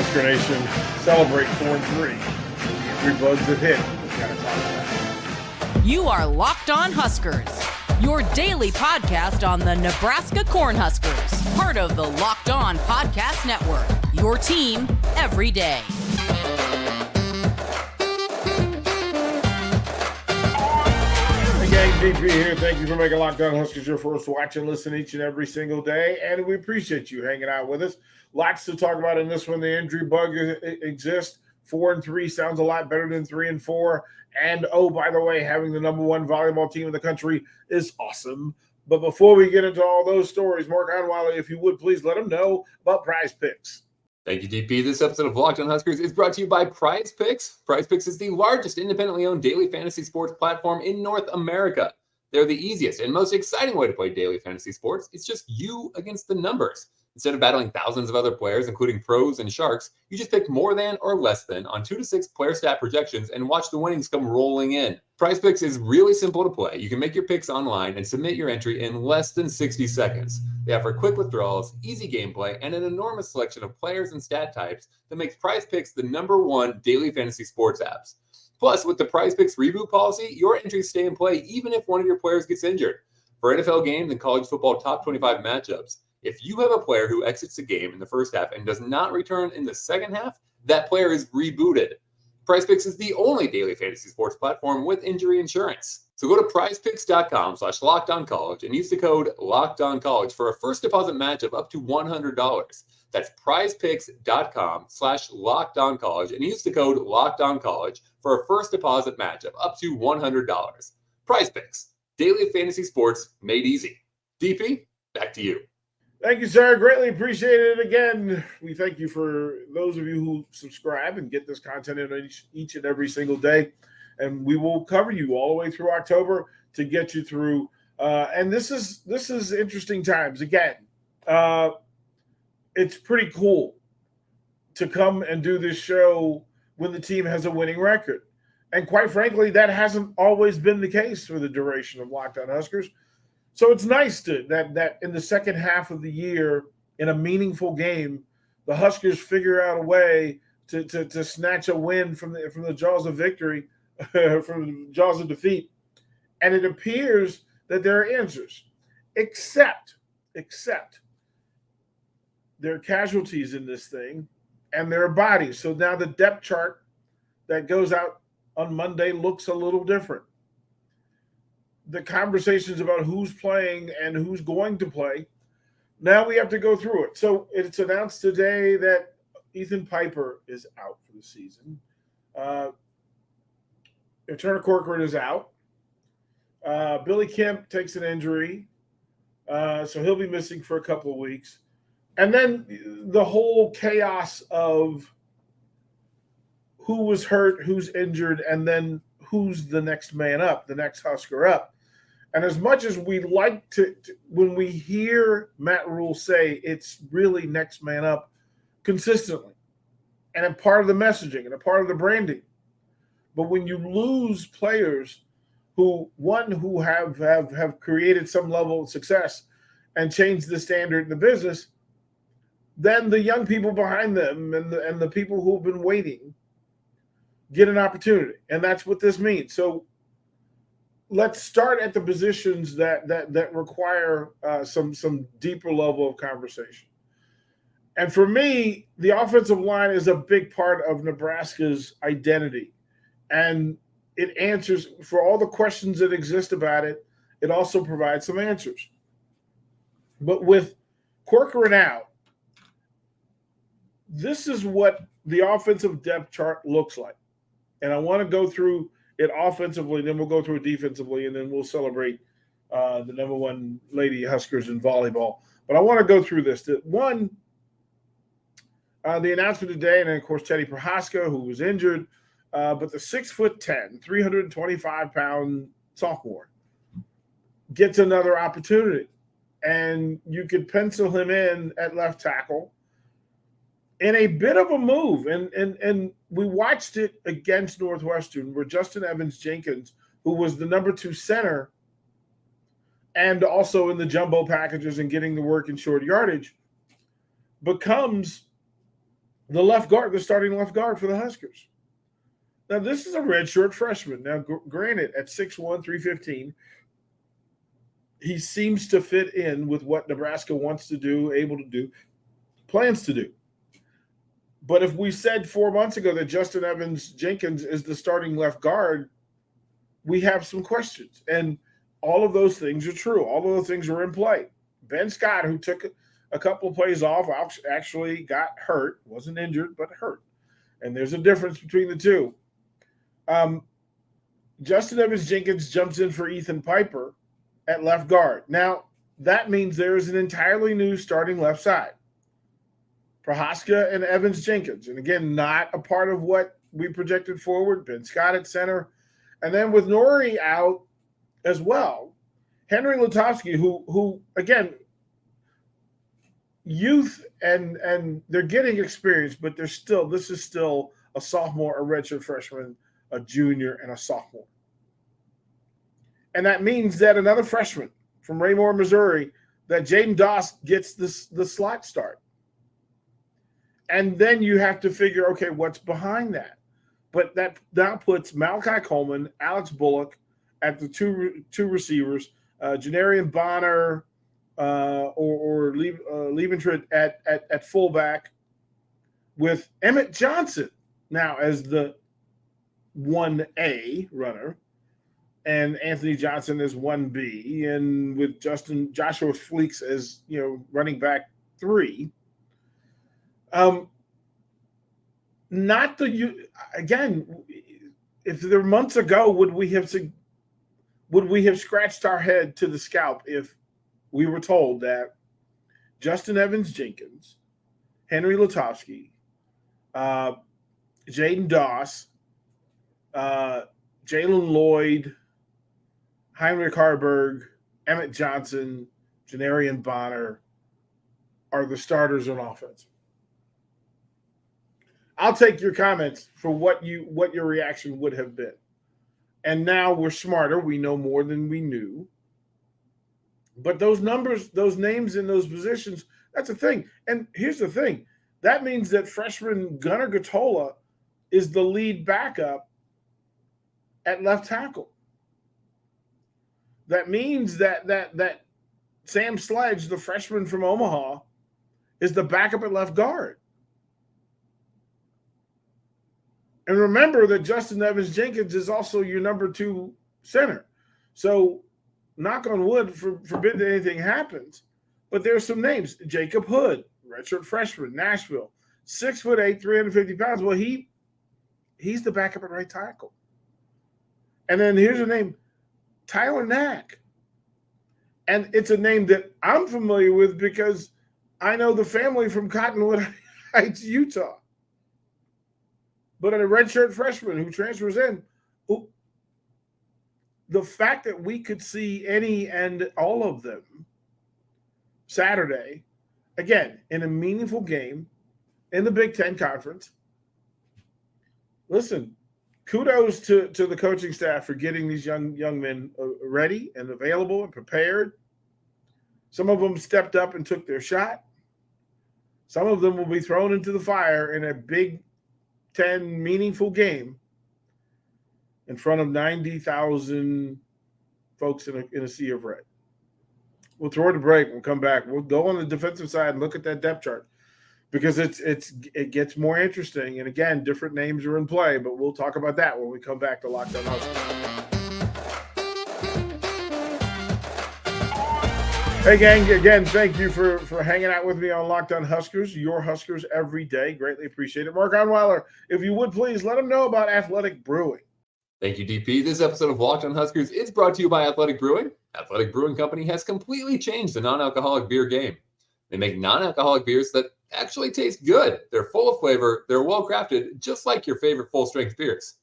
Husker Nation. Celebrate 4-3. Three bugs that hit. We gotta talk about it. You are Locked On Huskers, your daily podcast on the Nebraska Cornhuskers, part of the Locked On Podcast Network, your team every day. Hey gang, DP here. Thank you for making Locked On Huskers your first watch and listen each and every single day, and we appreciate you hanging out with us. Lots to talk about in this one. The injury bug exists. 4-3 sounds a lot better than 3-4. And, oh, by the way, having the number one volleyball team in the country is awesome. But before we get into all those stories, Mark Onweiler, if you would, please let them know about PrizePicks. Thank you, DP. This episode of Locked On Huskers is brought to you by PrizePicks. PrizePicks is the largest independently owned daily fantasy sports platform in North America. They're the easiest and most exciting way to play daily fantasy sports. It's just you against the numbers. Instead of battling thousands of other players, including pros and sharks, you just pick more than or less than on 2 to 6 player stat projections and watch the winnings come rolling in. PrizePicks is really simple to play. You can make your picks online and submit your entry in less than 60 seconds. They offer quick withdrawals, easy gameplay, and an enormous selection of players and stat types that makes PrizePicks the number one daily fantasy sports apps. Plus, with the PrizePicks reboot policy, your entries stay in play even if one of your players gets injured. For NFL games and college football top 25 matchups, if you have a player who exits the game in the first half and does not return in the second half, that player is rebooted. PrizePicks is the only daily fantasy sports platform with injury insurance. So go to prizepicks.com/lockedoncollege and use the code LOCKEDONCollege for a first deposit match of up to $100. That's prizepicks.com/lockedoncollege and use the code LOCKEDONCollege for a first deposit match of up to $100. PrizePicks, daily fantasy sports made easy. DP, back to you. Thank you, sir. Greatly appreciate it. Again, we thank you for those of you who subscribe and get this content in each and every single day. And we will cover you all the way through October to get you through. And this is interesting times. Again, it's pretty cool to come and do this show when the team has a winning record. And quite frankly, that hasn't always been the case for the duration of Locked On Huskers. So it's nice that in the second half of the year, in a meaningful game, the Huskers figure out a way to snatch a win from the jaws of victory, from the jaws of defeat. And it appears that there are answers, except there are casualties in this thing, and there are bodies. So now the depth chart that goes out on Monday looks a little different. The conversations about who's playing and who's going to play, now we have to go through it. So it's announced today that Ethan Piper is out for the season. Turner Corcoran is out. Billy Kemp takes an injury, so he'll be missing for a couple of weeks. And then the whole chaos of who was hurt, who's injured, and then who's the next man up, the next Husker up. And as much as we like to when we hear Matt Rhule say it's really next man up consistently, and a part of the messaging and a part of the branding. But when you lose players who have created some level of success and changed the standard in the business, then the young people behind them and the people who've been waiting get an opportunity. And that's what this means. So let's start at the positions that require some deeper level of conversation. And for me, the offensive line is a big part of Nebraska's identity. And it answers for all the questions that exist about it. It also provides some answers. But with Corcoran out, this is what the offensive depth chart looks like. And I want to go through it offensively, then we'll go through it defensively, and then we'll celebrate the number one Lady Huskers in volleyball. But I want to go through this. The announcement today, and then, of course, Teddy Prohaska, who was injured, but the 6'10", 325-pound sophomore gets another opportunity. And you could pencil him in at left tackle in a bit of a move. And we watched it against Northwestern where Justin Evans-Jenkins, who was the number 2 center and also in the jumbo packages and getting the work in short yardage, becomes the starting left guard for the Huskers. Now, this is a redshirt freshman. Now, granted, at 6'1", 315, he seems to fit in with what Nebraska wants to do, able to do, plans to do. But if we said 4 months ago that Justin Evans-Jenkins is the starting left guard, we have some questions. And all of those things are true. All of those things are in play. Ben Scott, who took a couple of plays off, actually got hurt. Wasn't injured, but hurt. And there's a difference between the two. Justin Evans-Jenkins jumps in for Ethan Piper at left guard. Now, that means there is an entirely new starting left side. Prohaska and Evans-Jenkins. And again, not a part of what we projected forward. Ben Scott at center. And then with Nori out as well, Henry Lutovsky, who again, youth and they're getting experience, but this is still a sophomore, a redshirt freshman, a junior, and a sophomore. And that means that another freshman from Raymore, Missouri, that Jaden Doss gets the slot start. And then you have to figure, okay, what's behind that? But that now puts Malachi Coleman, Alex Bullock at the two receivers, Janarian Bonner or Liebentritt at fullback, with Emmett Johnson now as the 1A runner, and Anthony Johnson as 1B, and with Joshua Fleeks as running back 3. Again, if there were months ago, would we have scratched our head to the scalp if we were told that Justin Evans-Jenkins, Henry Lutovsky, Jaden Doss, Jalen Lloyd, Heinrich Harburg, Emmett Johnson, Janarian Bonner are the starters on offense? I'll take your comments for what your reaction would have been. And now we're smarter. We know more than we knew. But those numbers, those names in those positions, that's a thing. And here's the thing. That means that freshman Gunnar Gatola is the lead backup at left tackle. That means that Sam Sledge, the freshman from Omaha, is the backup at left guard. And remember that Justin Evans-Jenkins is also your number 2 center. So, knock on wood, forbid that anything happens. But there's some names. Jacob Hood, redshirt freshman, Nashville, 6'8", 350 pounds. Well, he's the backup at right tackle. And then here's a name, Tyler Knack. And it's a name that I'm familiar with because I know the family from Cottonwood Heights, Utah. But a redshirt freshman who transfers in, the fact that we could see any and all of them Saturday, again, in a meaningful game in the Big Ten Conference. Listen, kudos to the coaching staff for getting these young men ready and available and prepared. Some of them stepped up and took their shot. Some of them will be thrown into the fire in a Big Ten meaningful game in front of 90,000 folks in a sea of red. We'll throw it a break. We'll come back. We'll go on the defensive side and look at that depth chart because it gets more interesting. And again, different names are in play, but we'll talk about that when we come back to Lockdown Huskers. Hey, gang, again, thank you for hanging out with me on Lockdown Huskers, your Huskers every day. Greatly appreciate it. Mark Onweiler, if you would please let them know about Athletic Brewing. Thank you, DP. This episode of Locked On Huskers is brought to you by Athletic Brewing. Athletic Brewing Company has completely changed the non-alcoholic beer game. They make non-alcoholic beers that actually taste good. They're full of flavor. They're well-crafted, just like your favorite full-strength beers.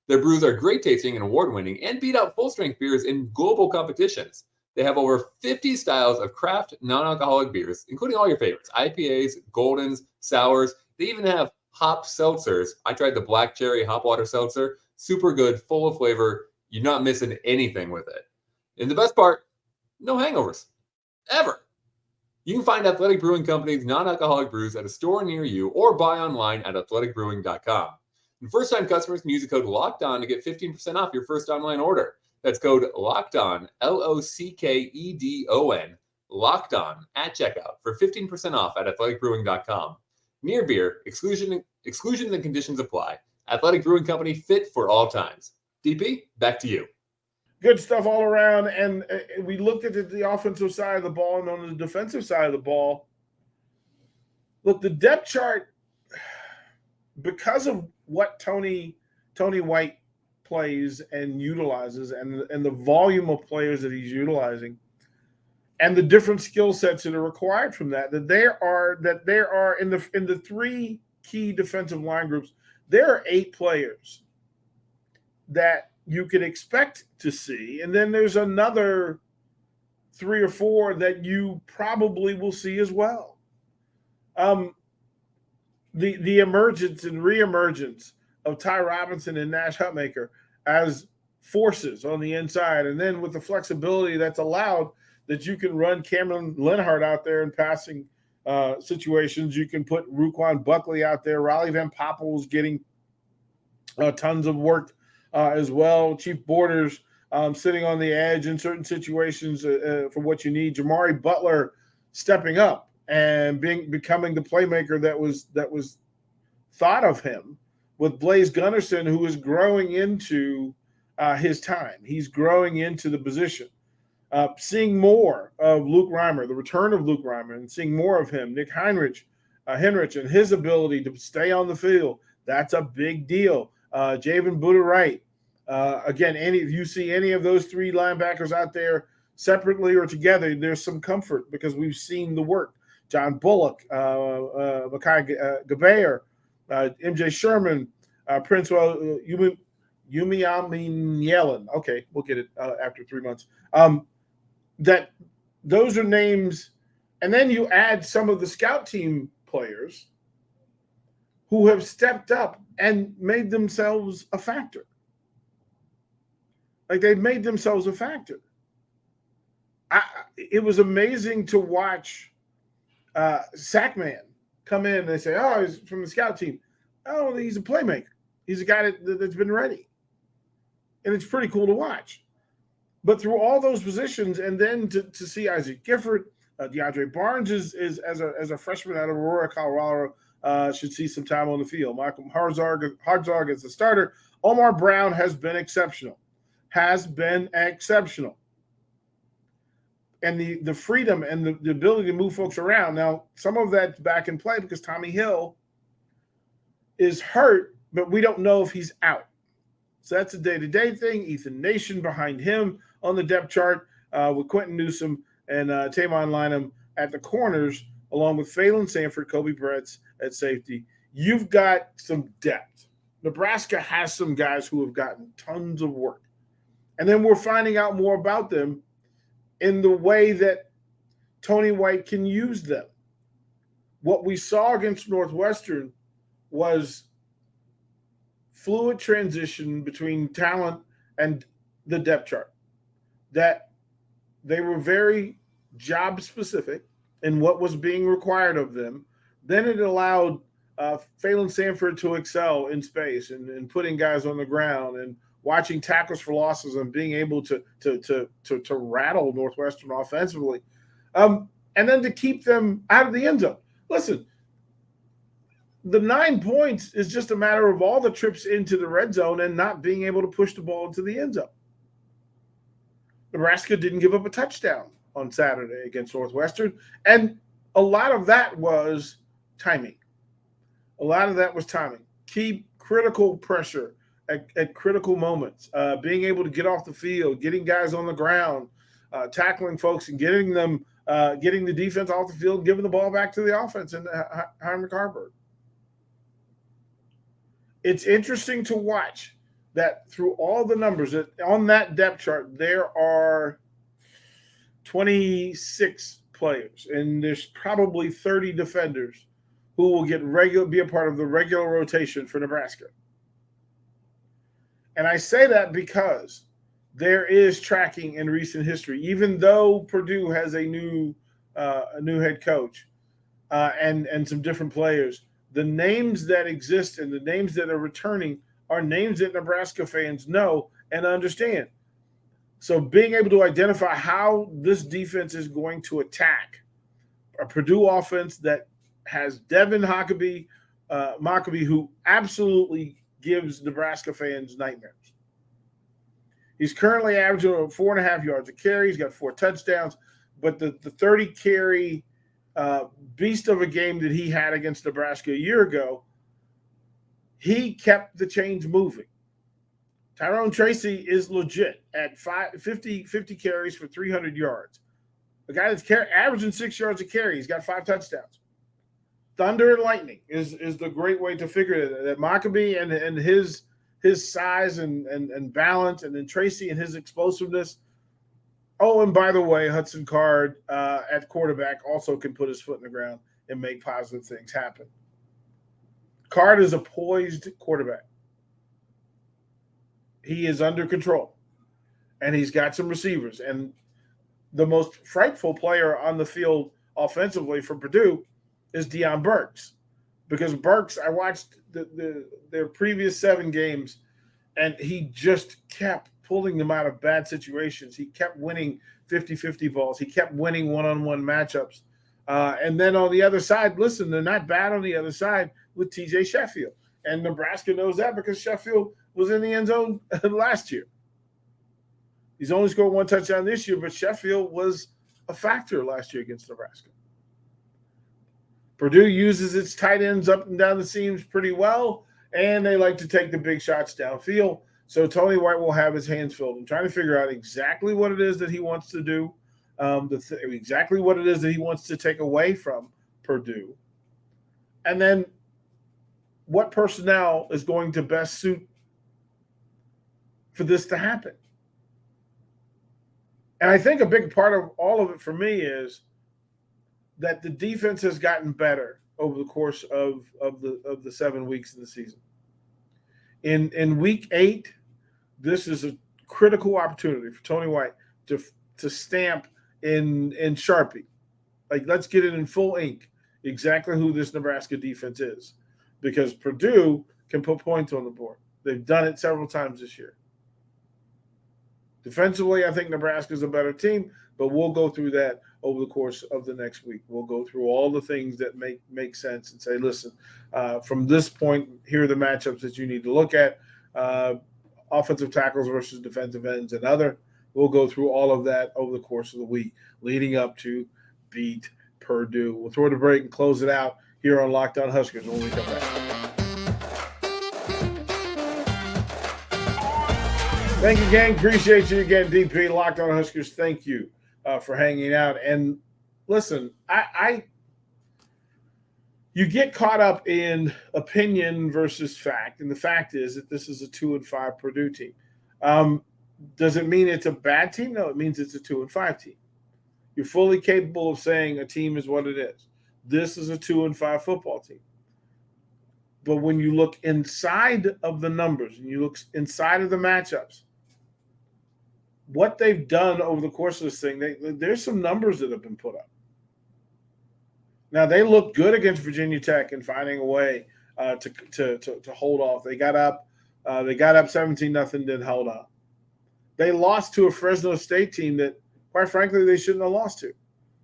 Their brews are great tasting and award-winning and beat out full-strength beers in global competitions. They have over 50 styles of craft non-alcoholic beers, including all your favorites, IPAs, Goldens, Sours. They even have hop seltzers. I tried the black cherry hop water seltzer. Super good, full of flavor. You're not missing anything with it. And the best part, no hangovers. Ever. You can find Athletic Brewing Company's non-alcoholic brews at a store near you or buy online at athleticbrewing.com. And first-time customers can use the code LOCKEDON to get 15% off your first online order. That's code LOCKEDON, LOCKEDON, LOCKEDON at checkout for 15% off at athleticbrewing.com. Near beer, exclusions and conditions apply. Athletic Brewing Company, fit for all times. DP, back to you. Good stuff all around. And we looked at the offensive side of the ball and on the defensive side of the ball. Look, the depth chart, because of what Tony White plays and utilizes and the volume of players that he's utilizing and the different skill sets that are required from that there are in the three key defensive line groups, there are 8 players that you could expect to see. And then there's another 3 or 4 that you probably will see as well. The emergence and reemergence of Ty Robinson and Nash Hutmaker as forces on the inside, and then with the flexibility that's allowed that you can run Cameron Lenhart out there in passing situations. You can put Ruquan Buckley out there. Riley Van Poppel's getting tons of work as well. Chief Borders sitting on the edge in certain situations for what you need. Jamari Butler stepping up and becoming the playmaker that was thought of him, with Blaze Gunnerson, who is growing into his time. He's growing into the position. Seeing more of Luke Reimer, the return of Luke Reimer, and seeing more of him. Nick Henrich and his ability to stay on the field, that's a big deal. Javen Buda-Wright. Again, if you see any of those 3 linebackers out there separately or together, there's some comfort because we've seen the work. John Bullock, Makai Gabayer, MJ Sherman, Prince Yumi Yellen. Okay, we'll get it after 3 months. That those are names, and then you add some of the scout team players who have stepped up and made themselves a factor. Like, they've made themselves a factor. It was amazing to watch Sackman come in and they say, oh, he's from the scout team. Oh, he's a playmaker. He's a guy that's been ready. And it's pretty cool to watch. But through all those positions, and then to see Isaac Gifford, DeAndre Barnes is as a freshman out of Aurora, Colorado, should see some time on the field. Malcolm Hartzog as the starter. Omar Brown has been exceptional. And the freedom and the ability to move folks around. Now, some of that's back in play because Tommy Hill is hurt, but we don't know if he's out. So that's a day-to-day thing. Ethan Nation behind him on the depth chart with Quentin Newsome and Tavon Lynham at the corners, along with Phelan Sanford, Kobe Bretz at safety. You've got some depth. Nebraska has some guys who have gotten tons of work. And then we're finding out more about them in the way that Tony White can use them. What we saw against Northwestern was fluid transition between talent and the depth chart. That they were very job specific in what was being required of them. Then it allowed Phelan Sanford to excel in space and putting guys on the ground and watching tackles for losses and being able to rattle Northwestern offensively. And then to keep them out of the end zone. Listen, the 9 points is just a matter of all the trips into the red zone and not being able to push the ball into the end zone. Nebraska didn't give up a touchdown on Saturday against Northwestern. And a lot of that was timing. Keep critical pressure at critical moments, being able to get off the field, getting guys on the ground, tackling folks and getting the defense off the field, giving the ball back to the offense and Heinrich Haarberg. It's interesting to watch that through all the numbers on that depth chart, there are 26 players, and there's probably 30 defenders who will be a part of the regular rotation for Nebraska. And I say that because there is tracking in recent history. Even though Purdue has a new head coach, and some different players. The names that exist and the names that are returning are names that Nebraska fans know and understand. So being able to identify how this defense is going to attack a Purdue offense that has Devin Mockabee, who absolutely gives Nebraska fans nightmares. He's currently averaging 4.5 yards a carry. He's got 4 touchdowns, but the 30-carry beast of a game that he had against Nebraska a year ago, he kept the chains moving. Tyrone Tracy is legit at 50 carries for 300 yards. The guy that's averaging 6 yards a carry, he's got 5 touchdowns. Thunder and lightning is the great way to figure it. That Mockabee and his size and balance, and then Tracy and his explosiveness. Oh, and by the way, Hudson Card at quarterback also can put his foot in the ground and make positive things happen. Card is a poised quarterback. He is under control, and he's got some receivers. And the most frightful player on the field offensively for Purdue is Deion Burks, because Burks, I watched their previous 7 games, and he just kept pulling them out of bad situations. He kept winning 50-50 balls. He kept winning one-on-one matchups. And then on the other side, listen, they're not bad on the other side with TJ Sheffield. And Nebraska knows that because Sheffield was in the end zone last year. He's only scored 1 touchdown this year, but Sheffield was a factor last year against Nebraska. Purdue uses its tight ends up and down the seams pretty well, and they like to take the big shots downfield. So Tony White will have his hands filled and trying to figure out exactly what it is that he wants to do, exactly what it is that he wants to take away from Purdue, and then what personnel is going to best suit for this to happen. And I think a big part of all of it for me is that the defense has gotten better over the course of the 7 weeks of the season. In week 8, this is a critical opportunity for Tony White to stamp in Sharpie. Like, let's get it in full ink exactly who this Nebraska defense is, because Purdue can put points on the board. They've done it several times this year. Defensively, I think Nebraska's a better team, but we'll go through that over the course of the next week. We'll go through all the things that make sense and say, listen, from this point, here are the matchups that you need to look at, offensive tackles versus defensive ends and other. We'll go through all of that over the course of the week leading up to beat Purdue. We'll throw the break and close it out here on Locked On Huskers when we come back. Thank you, gang. Appreciate you again, DP. Locked On Huskers, thank you for hanging out. And listen, you get caught up in opinion versus fact, and the fact is that this is a 2-5 Purdue team. Does it mean it's a bad team? No, it means it's a 2-5 team. You're fully capable of saying a team is what it is. This is a 2-5 football team. But when you look inside of the numbers and you look inside of the matchups, what they've done over the course of this thing, there's some numbers that have been put up. Now, they looked good against Virginia Tech in finding a way to hold off. They got up 17-0, then held on. They lost to a Fresno State team that, quite frankly, they shouldn't have lost to.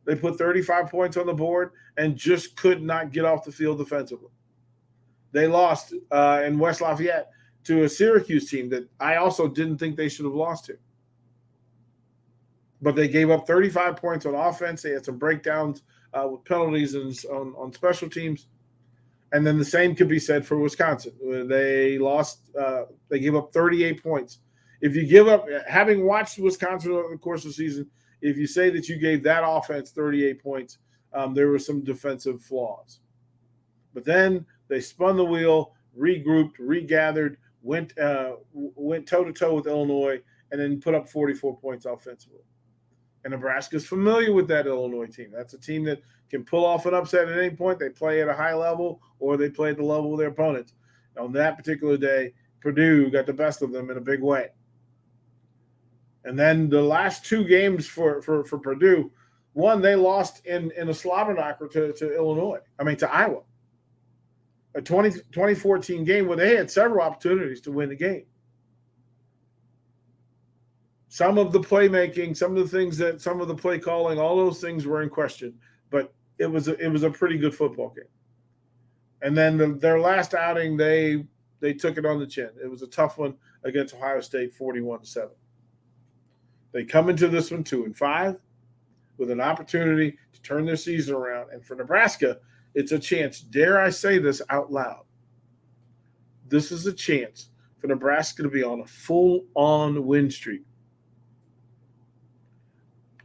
They put 35 points on the board and just could not get off the field defensively. They lost in West Lafayette to a Syracuse team that I also didn't think they should have lost to. But they gave up 35 points on offense. They had some breakdowns with penalties on special teams. And then the same could be said for Wisconsin. They lost. They gave up 38 points. If you give up, having watched Wisconsin over the course of the season, if you say that you gave that offense 38 points, there were some defensive flaws. But then they spun the wheel, regrouped, regathered, went toe-to-toe with Illinois, and then put up 44 points offensively. And Nebraska's familiar with that Illinois team. That's a team that can pull off an upset at any point. They play at a high level or they play at the level of their opponents. On that particular day, Purdue got the best of them in a big way. And then the last 2 games for Purdue, One, they lost in a slobber knocker to Iowa. A 2014 game where they had several opportunities to win the game. Some of the playmaking, some of the play calling, all those things were in question, but it was a pretty good football game. And then their last outing, they took it on the chin. It was a tough one against Ohio State, 41-7. They come into this one 2-5 with an opportunity to turn their season around. And for Nebraska, it's a chance. Dare I say this out loud? This is a chance for Nebraska to be on a full-on win streak.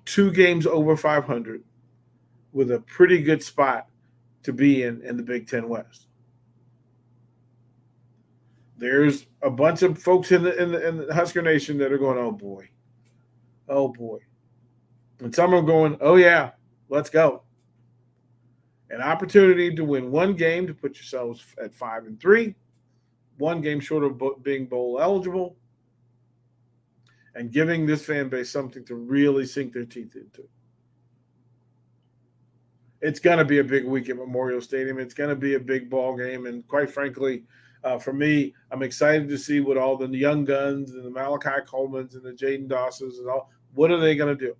2 games over 500 with a pretty good spot to be in the Big Ten West. There's a bunch of folks in the Husker Nation that are going, oh boy. And some are going, oh yeah, let's go. An opportunity to win 1 game to put yourselves at 5-3, 1 game short of being bowl eligible, and giving this fan base something to really sink their teeth into. It's going to be a big week at Memorial Stadium. It's going to be a big ball game. And quite frankly, for me, I'm excited to see what all the young guns and the Malachi Colemans and the Jaden Dawsons and all, what are they going to do?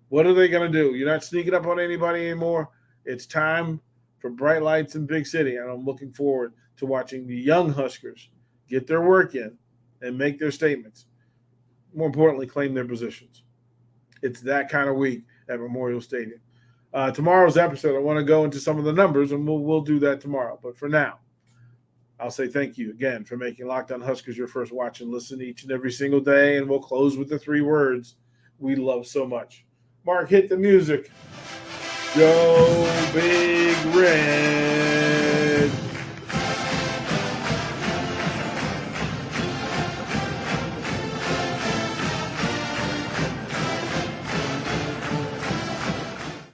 What are they going to do? You're not sneaking up on anybody anymore. It's time for bright lights in Big City. And I'm looking forward to watching the young Huskers get their work in and make their statements. More importantly, claim their positions. It's that kind of week at Memorial Stadium. Tomorrow's episode, I want to go into some of the numbers, and we'll do that tomorrow. But for now, I'll say thank you again for making Locked On Huskers your first watch and listen each and every single day. And we'll close with the 3 words we love so much. Mark, hit the music. Go Big Red.